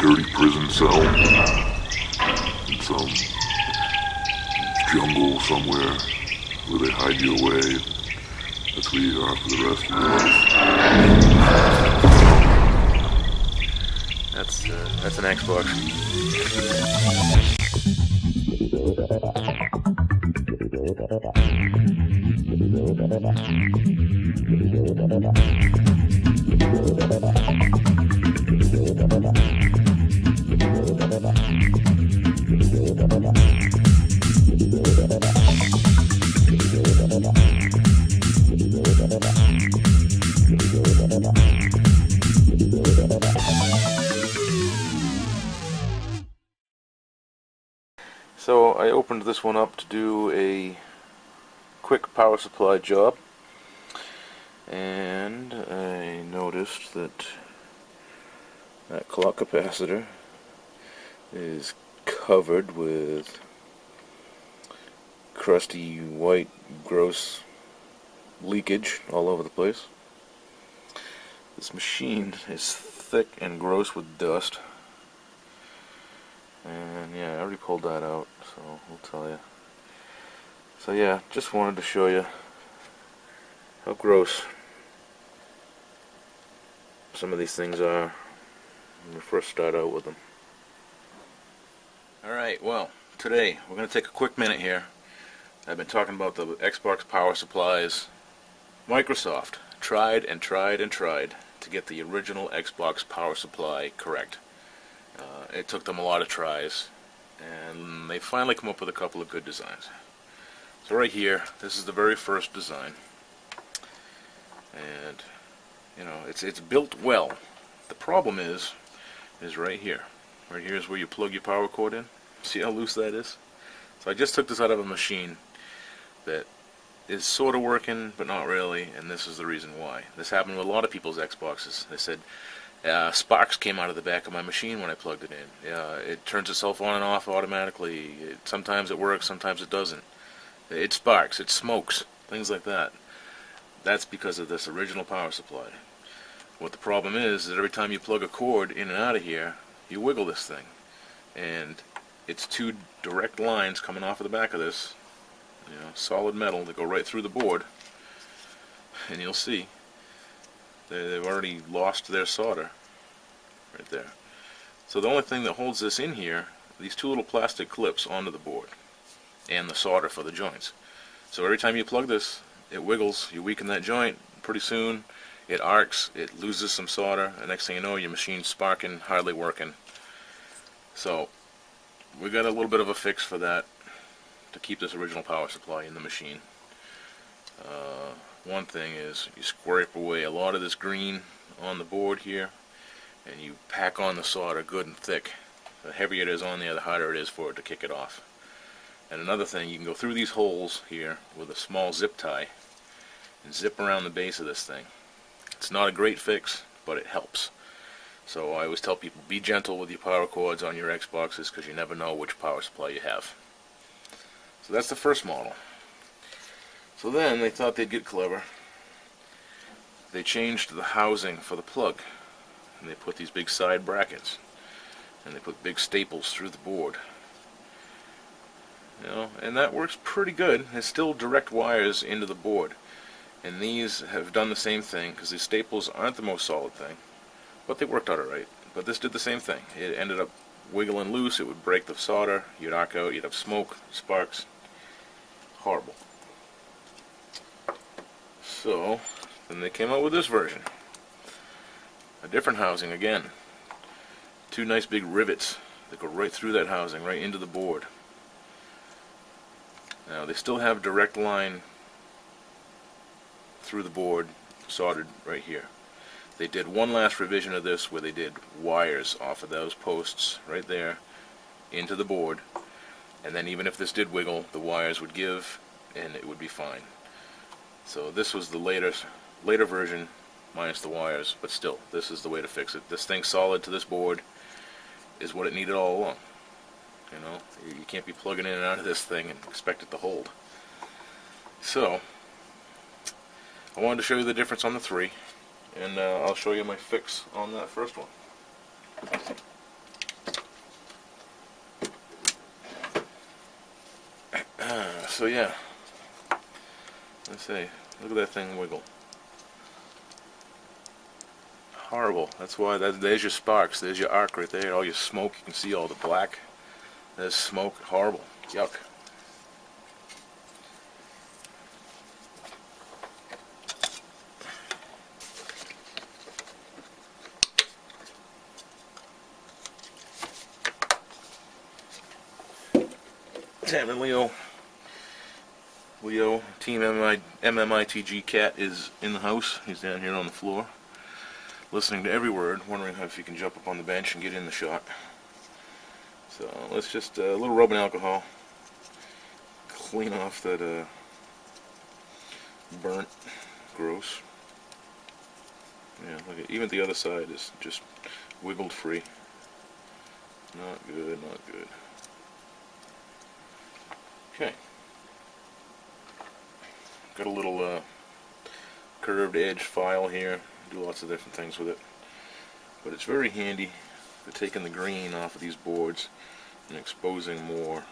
dirty prison cell in some jungle somewhere where they hide you away. That's where you are for the rest of your life. That's an Xbox. So I opened this one up to do a quick power supply job, and I noticed that clock capacitor is covered with crusty white gross leakage all over the place. This machine is thick and gross with dust, and yeah, I already pulled that out, so I'll tell you. So yeah, just wanted to show you how gross some of these things are when we first start out with them. Alright, well, today we're going to take a quick minute here. I've been talking about the Xbox power supplies. Microsoft tried and tried and tried to get the original Xbox power supply correct. It took them a lot of tries, and they finally come up with a couple of good designs. So right here, this is the very first design, and you know, it's built well. The problem is right here. Right here is where you plug your power cord in. See how loose that is? So I just took this out of a machine that is sort of working, but not really, and this is the reason why. This happened with a lot of people's Xboxes. They said, sparks came out of the back of my machine when I plugged it in. It turns itself on and off automatically. Sometimes it works, sometimes it doesn't. It sparks, it smokes, things like that. That's because of this original power supply. What the problem is that every time you plug a cord in and out of here, you wiggle this thing. And it's two direct lines coming off of the back of this, you know, solid metal that go right through the board. And you'll see they've already lost their solder right there. So the only thing that holds this in here, these two little plastic clips onto the board and the solder for the joints. So every time you plug this, it wiggles, you weaken that joint, pretty soon it arcs, it loses some solder, and next thing you know, your machine's sparking, hardly working. So we got a little bit of a fix for that to keep this original power supply in the machine. One thing is you scrape away a lot of this green on the board here, and you pack on the solder good and thick. The heavier it is on there, the harder it is for it to kick it off. And another thing, you can go through these holes here with a small zip tie and zip around the base of this thing. It's not a great fix, but it helps. So I always tell people, be gentle with your power cords on your Xboxes, because you never know which power supply you have. So that's the first model. So then they thought they'd get clever. They changed the housing for the plug, and they put these big side brackets, and they put big staples through the board. You know, and that works pretty good. There's still direct wires into the board, and these have done the same thing, because these staples aren't the most solid thing, but they worked out alright. But this did the same thing. It ended up wiggling loose, it would break the solder, you'd arc out, you'd have smoke, sparks. Horrible. So then they came out with this version. A different housing again. Two nice big rivets that go right through that housing, right into the board. Now they still have direct line through the board soldered right here. They did one last revision of this where they did wires off of those posts right there into the board, and then even if this did wiggle, the wires would give and it would be fine. So this was the later version minus the wires, but still, this is the way to fix it. This thing solid to this board is what it needed all along. You know, you can't be plugging in and out of this thing and expect it to hold. So I wanted to show you the difference on the three, and I'll show you my fix on that first one. So yeah, let's say, look at that thing wiggle. Horrible. That's why there's your sparks. There's your arc right there. All your smoke. You can see all the black. There's smoke. Horrible. Yuck. Sam and Leo, Team MMITG Cat is in the house. He's down here on the floor, listening to every word, wondering if he can jump up on the bench and get in the shot. So let's just a little rubbing alcohol, clean off that burnt, gross. Yeah, look at, even the other side is just wiggled free. Not good, not good. Okay. Got a little curved edge file here. Do lots of different things with it. But it's very handy for taking the green off of these boards and exposing more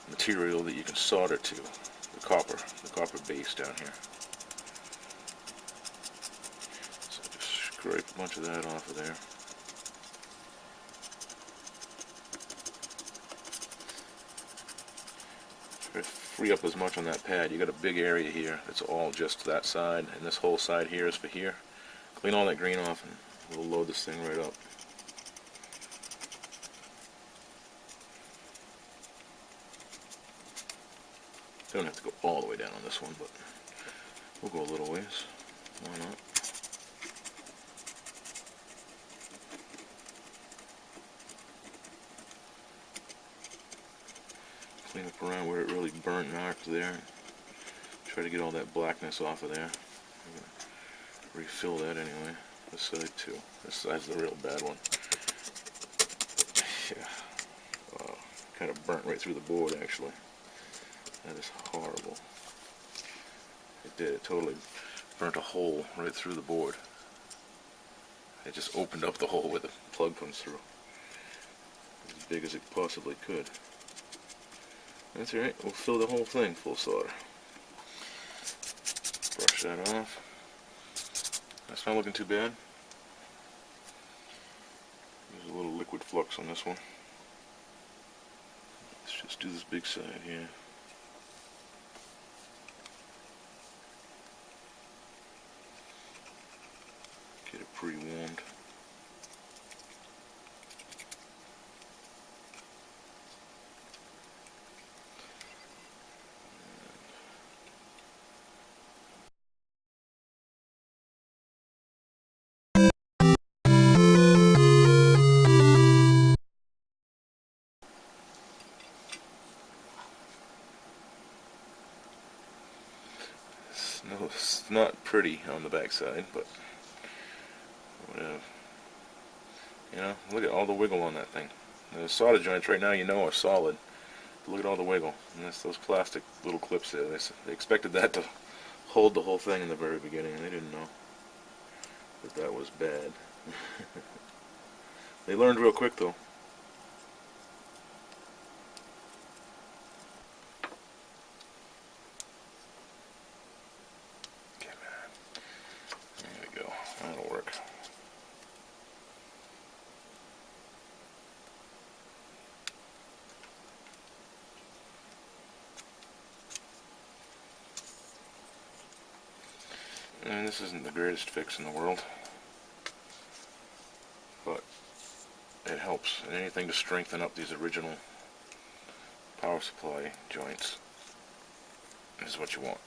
material that you can solder to. The copper base down here. So just scrape a bunch of that off of there. Free up as much on that pad. You got a big area here that's all just that side, and this whole side here is for here. Clean all that green off and we'll load this thing right up. Don't have to go all the way down on this one, but we'll go a little ways. Why not? Clean up around where it really burnt and arced there. Try to get all that blackness off of there. I'm gonna refill that anyway. This side too. This side's the real bad one. Yeah. Wow. Kind of burnt right through the board actually. That is horrible. It did. It totally burnt a hole right through the board. It just opened up the hole where the plug comes through. As big as it possibly could. That's alright, we'll fill the whole thing full solder. Brush that off. That's not looking too bad. There's a little liquid flux on this one. Let's just do this big side here. Get it pre-warmed. No, it's not pretty on the backside, but whatever. You know, look at all the wiggle on that thing. The solder joints right now, you know, are solid. Look at all the wiggle. And that's those plastic little clips there. They expected that to hold the whole thing in the very beginning, and they didn't know that that was bad. They learned real quick, though. Okay, man. There we go. That'll work. And this isn't the greatest fix in the world, but it helps. And anything to strengthen up these original power supply joints is what you want.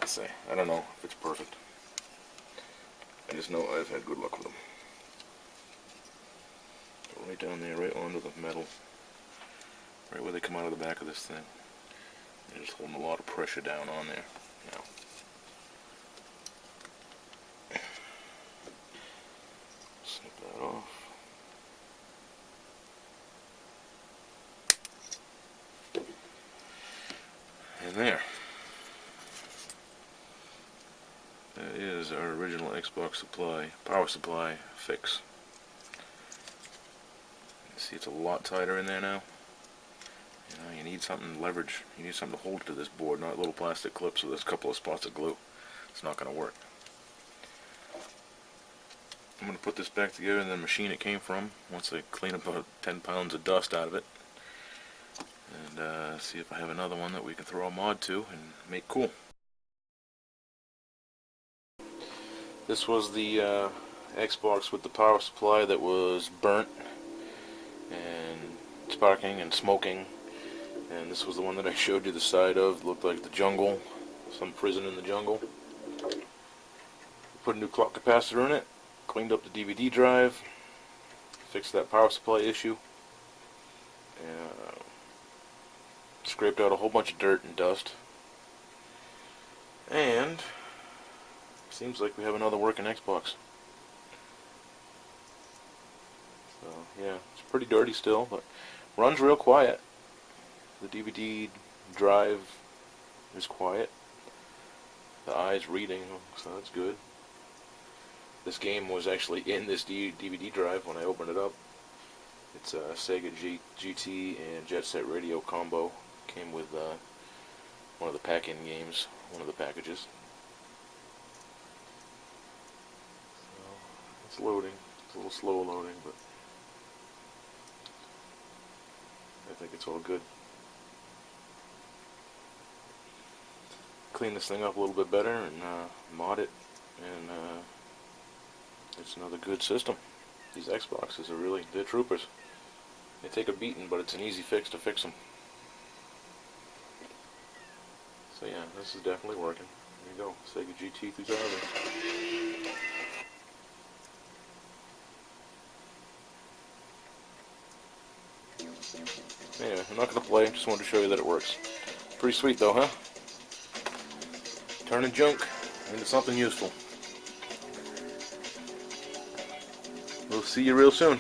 Let's say, I don't know if it's perfect. I just know I've had good luck with them. Go right down there, right onto the metal, right where they come out of the back of this thing. They're just holding a lot of pressure down on there now. Snip that off. And there. That is our original Xbox supply, power supply fix. You see it's a lot tighter in there now. You know, you need something to leverage. You need something to hold to this board, not little plastic clips with a couple of spots of glue. It's not going to work. I'm going to put this back together in the machine it came from once I clean up about 10 pounds of dust out of it. And see if I have another one that we can throw a mod to and make cool. This was the Xbox with the power supply that was burnt and sparking and smoking. And this was the one that I showed you the side of. It looked like the jungle, some prison in the jungle. Put a new clock capacitor in it, cleaned up the DVD drive, fixed that power supply issue, and scraped out a whole bunch of dirt and dust. And seems like we have another working Xbox. So yeah, it's pretty dirty still, but runs real quiet. The DVD drive is quiet. The eye's reading, so that's good. This game was actually in this DVD drive when I opened it up. It's a Sega GT and Jet Set Radio combo. Came with one of the pack-in games, one of the packages. So it's loading. It's a little slow loading, but I think it's all good. Clean this thing up a little bit better and mod it, and it's another good system. These Xboxes are they're troopers. They take a beating, but it's an easy fix to fix them. So yeah, this is definitely working. There you go, Sega GT 2000. Anyway, I'm not going to play, just wanted to show you that it works. Pretty sweet though, huh? Turning junk into something useful. We'll see you real soon.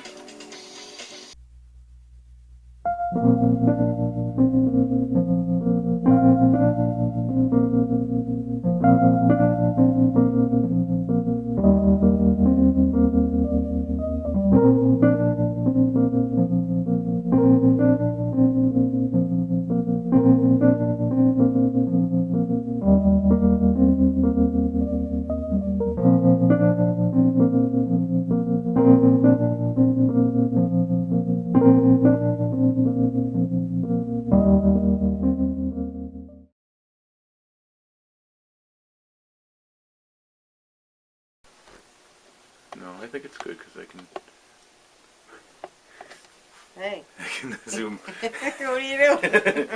No, I think it's good because I can. Hey. I can zoom. What are you doing?